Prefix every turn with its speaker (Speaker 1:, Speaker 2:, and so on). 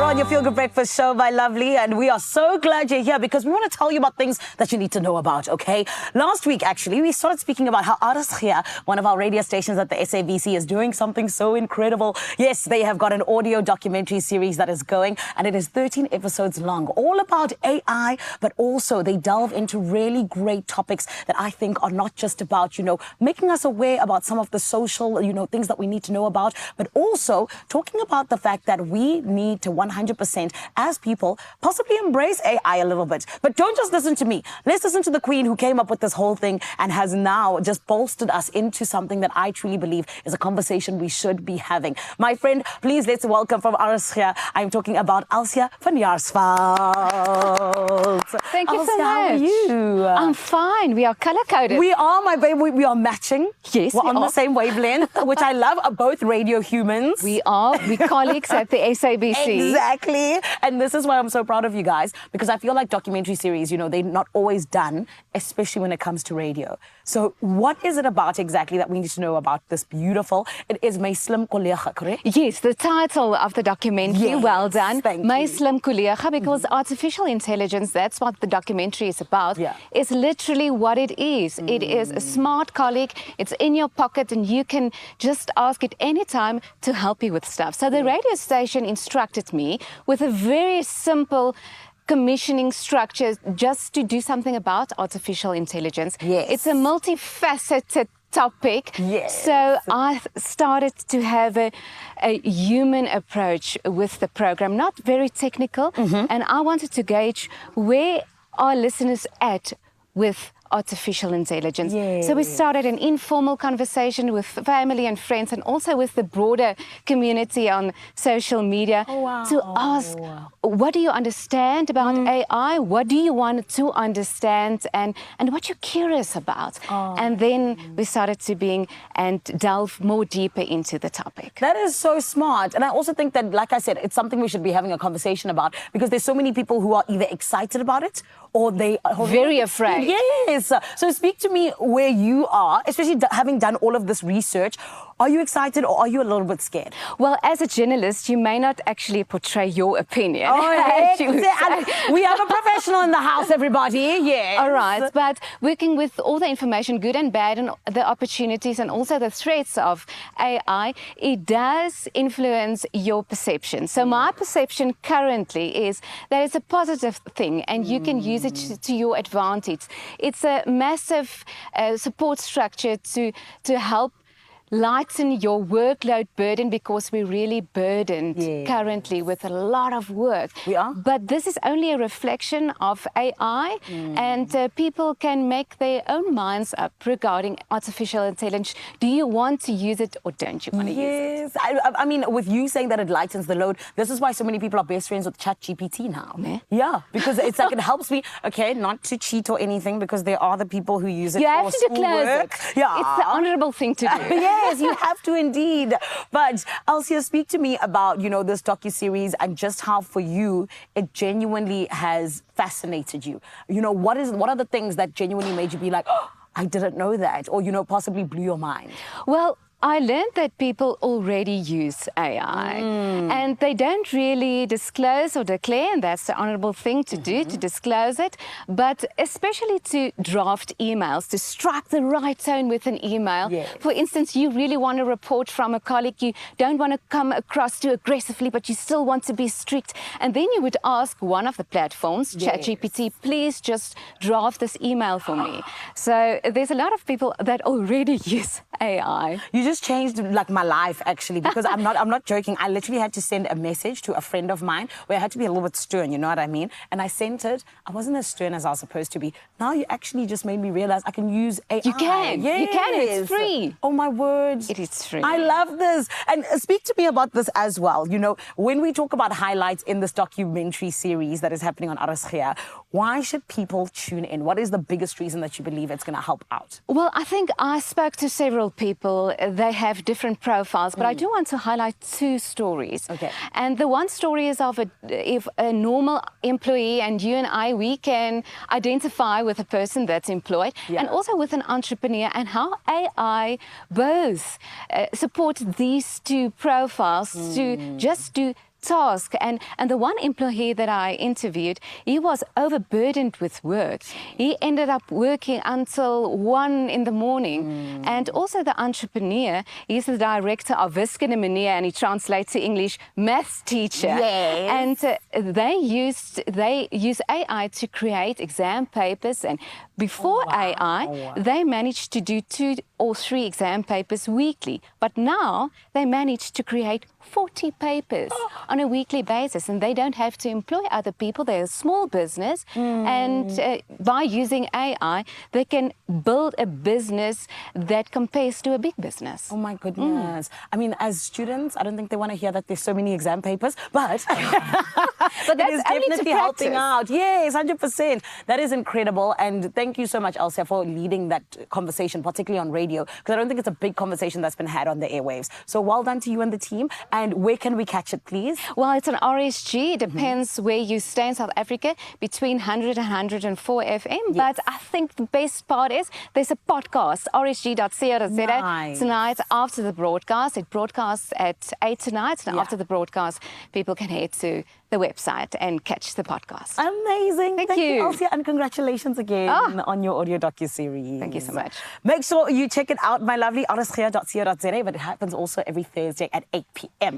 Speaker 1: on your Feel Good Breakfast show, my lovely, and we are so glad you're here because we want to tell you about things that you need to know about, okay? Last week, actually, we started speaking about how RSG, one of our radio stations at the SABC, is doing something so incredible. Yes, they have got an audio documentary series that is going, and it is 13 episodes long, all about AI, but also they delve into really great topics that I think are not just about, making us aware about some of the social, things that we need to know about, but also talking about the fact that we need to 100% as people possibly embrace AI a little bit. But don't just listen to me. Let's listen to the Queen who came up with this whole thing and has now just bolstered us into something that I truly believe is a conversation we should be having. My friend, please let's welcome from RSG. I'm talking about Alsia van Jaarsveld.
Speaker 2: Thank you
Speaker 1: Alsia,
Speaker 2: so much.
Speaker 1: How are you?
Speaker 2: I'm fine. We are color-coded.
Speaker 1: We are, my baby. We are matching.
Speaker 2: Yes,
Speaker 1: We're
Speaker 2: we
Speaker 1: on the
Speaker 2: are.
Speaker 1: same wavelength, which I love. Are both radio humans.
Speaker 2: We are. We're colleagues at the SABC.
Speaker 1: Exactly. And this is why I'm so proud of you guys, because I feel like documentary series, they're not always done, especially when it comes to radio. So what is it about exactly that we need to know about this beautiful? It is My Slim Collega, correct?
Speaker 2: Yes, the title of the documentary,
Speaker 1: Yes,
Speaker 2: well done.
Speaker 1: thank
Speaker 2: My
Speaker 1: you.
Speaker 2: Slim Collega, because artificial intelligence, that's what the documentary is about, is literally what it is. It is a smart colleague. It's in your pocket and you can just ask it anytime to help you with stuff. So the radio station instructed me with a very simple commissioning structure just to do something about artificial intelligence.
Speaker 1: Yes.
Speaker 2: It's a multifaceted topic.
Speaker 1: Yes.
Speaker 2: So I started to have a human approach with the program, not very technical, and I wanted to gauge where are listeners at with artificial intelligence.
Speaker 1: Yes.
Speaker 2: So we started an informal conversation with family and friends and also with the broader community on social media to ask, what do you understand about AI? What do you want to understand and what you're curious about? And then we started to delve more deeper into the topic.
Speaker 1: That is so smart. And I also think that, like I said, it's something we should be having a conversation about because there's so many people who are either excited about it or they are
Speaker 2: very afraid.
Speaker 1: Yes. So speak to me where you are, especially having done all of this research. Are you excited or are you a little bit scared?
Speaker 2: Well, as a journalist, you may not actually portray your opinion.
Speaker 1: We have a professional in the house, everybody. Yes.
Speaker 2: All right, but working with all the information, good and bad, and the opportunities and also the threats of AI, it does influence your perception. So my perception currently is that it's a positive thing and you can use it to your advantage. It's a massive support structure to help lighten your workload burden because we're really burdened currently with a lot of work.
Speaker 1: We are.
Speaker 2: But this is only a reflection of AI and people can make their own minds up regarding artificial intelligence. Do you want to use it or don't you want to use it?
Speaker 1: Yes. I mean, with you saying that it lightens the load, this is why so many people are best friends with ChatGPT now. Yeah, because it's like it helps me, not to cheat or anything because there are the people who use it
Speaker 2: you
Speaker 1: for
Speaker 2: have to disclose it.
Speaker 1: Yeah.
Speaker 2: It's the honorable thing to do.
Speaker 1: Yes, you have to indeed. But Alsia, speak to me about, this docuseries and just how for you it genuinely has fascinated you. What are the things that genuinely made you be like, oh, I didn't know that, or, possibly blew your mind?
Speaker 2: Well, I learned that people already use AI and they don't really disclose or declare, and that's the honorable thing to do, to disclose it, but especially to draft emails, to strike the right tone with an email.
Speaker 1: Yes.
Speaker 2: For instance, you really want a report from a colleague, you don't want to come across too aggressively, but you still want to be strict. And then you would ask one of the platforms, ChatGPT, please just draft this email for me. So there's a lot of people that already use AI.
Speaker 1: You just changed like my life actually, because I'm not joking. I literally had to send a message to a friend of mine where I had to be a little bit stern, you know what I mean? And I sent it. I wasn't as stern as I was supposed to be. Now you actually just made me realize I can use AI.
Speaker 2: You can.
Speaker 1: Yes.
Speaker 2: You can. It's free.
Speaker 1: Oh my word.
Speaker 2: It is free.
Speaker 1: I love this. And speak to me about this as well. When we talk about highlights in this documentary series that is happening on RSG, why should people tune in? What is the biggest reason that you believe it's going to help out?
Speaker 2: Well, I think I spoke to several people. They have different profiles, but I do want to highlight two stories.
Speaker 1: Okay.
Speaker 2: And the one story is of if a normal employee, and you and I, we can identify with a person that's employed, and also with an entrepreneur, and how AI both support these two profiles to just do task. And the one employee that I interviewed, he was overburdened with work. He ended up working until 1 in the morning. And also the entrepreneur, he's the director of Wiskunde Meneer, and he translates to English maths teacher.
Speaker 1: Yes.
Speaker 2: And they use AI to create exam papers, and before AI, they managed to do 2 or 3 exam papers weekly. But now they managed to create 40 papers on a weekly basis, and they don't have to employ other people. They're a small business, and by using AI, they can build a business that compares to a big business.
Speaker 1: Oh my goodness. I mean, as students, I don't think they want to hear that there's so many exam papers, but,
Speaker 2: But
Speaker 1: it is definitely helping out. Yes, 100%. That is incredible. And thank you so much, Elsia, for leading that conversation, particularly on radio, because I don't think it's a big conversation that's been had on the airwaves. So well done to you and the team. And where can we catch it, please?
Speaker 2: Well, it's on RSG. It depends where you stay in South Africa, between 100 and 104 FM.
Speaker 1: Yes.
Speaker 2: But I think the best part is there's a podcast, rsg.co.za,
Speaker 1: Nice.
Speaker 2: tonight after the broadcast. It broadcasts at 8 tonight. And after the broadcast, people can head to the website and catch the podcast.
Speaker 1: Amazing.
Speaker 2: Thank you.
Speaker 1: Elsia, and congratulations again on your audio docuseries.
Speaker 2: Thank you so much.
Speaker 1: Make sure you check it out, my lovely, rsg.co.za, but it happens also every Thursday at 8 p.m.